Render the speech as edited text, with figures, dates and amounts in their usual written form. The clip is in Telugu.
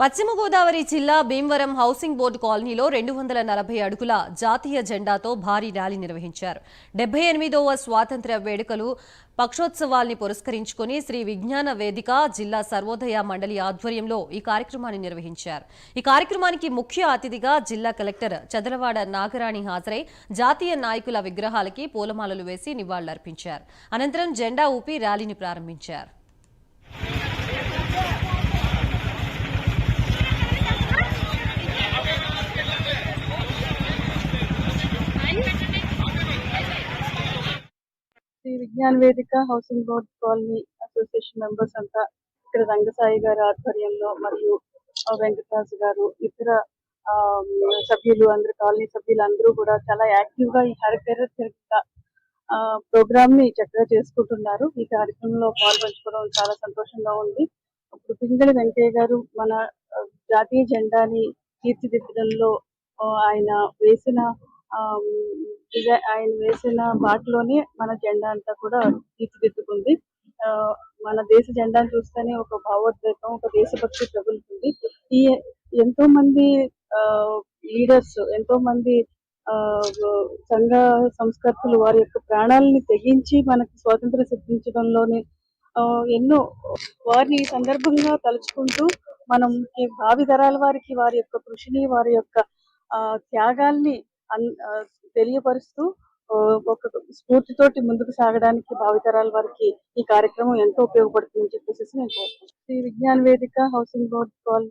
పశ్చిమ గోదావరి జిల్లా భీమవరం హౌసింగ్ బోర్డు కాలనీలో 240 అడుగుల జాతీయ జెండాతో భారీ ర్యాలీ నిర్వహించారు. 78వ స్వాతంత్ర్య వేడుకలు పక్షోత్సవాల్ని పురస్కరించుకుని శ్రీ విజ్ఞాన వేదిక జిల్లా సర్వోదయ మండలి ఆధ్వర్యంలో ఈ కార్యక్రమాన్ని నిర్వహించారు. ఈ కార్యక్రమానికి ముఖ్య అతిథిగా జిల్లా కలెక్టర్ చదలవాడ నాగరాణి హాజరై జాతీయ నాయకుల విగ్రహాలకి పూలమాలలు వేసి నివాళులర్పించారు. అనంతరం జెండా ఊపి ర్యాలీని ప్రారంభించారు. శ్రీ విజ్ఞాన వేదిక housing board colony association members అంతా ఇక్కడ రంగసాయి గారి ఆధ్వర్యంలో మరియు వెంకటరాజు గారు ఇతర సభ్యులు అందరు కాలనీ సభ్యులు అందరూ కూడా చాలా యాక్టివ్ గా ఈ హరితర ప్రోగ్రామ్ ని చక్కగా చేసుకుంటున్నారు. ఈ కార్యక్రమంలో పాల్పంచుకోవడం చాలా సంతోషంగా ఉంది. ఇప్పుడు పింగళి వెంకయ్య గారు మన జాతీయ జెండాని తీర్చిదిద్దడంలో ఆయన వేసిన బాటలోనే మన జెండా అంతా కూడా తీర్చిదిద్దుకుంది. మన దేశ జెండాను చూస్తేనే ఒక భావోద్వేగం, ఒక దేశభక్తి ప్రబలుతుంది. ఈ ఎంతో మంది లీడర్స్, ఎంతో మంది సంఘ సంస్కర్తలు వారి యొక్క ప్రాణాలని తెగించి మనకి స్వాతంత్రం సిద్ధించడంలోనే ఎన్నో వారిని ఈ సందర్భంగా తలుచుకుంటూ మనం భావి తరాల వారికి వారి యొక్క కృషిని, వారి యొక్క త్యాగాల్ని తెలియపరుస్తూ ఒక స్ఫూర్తితోటి ముందుకు సాగడానికి భావితరాల వారికి ఈ కార్యక్రమం ఎంతో ఉపయోగపడుతుందని చెప్పేసి నేను కోరుతున్నాను. శ్రీ విజ్ఞాన వేదిక హౌసింగ్ బోర్డ్ కాలనీ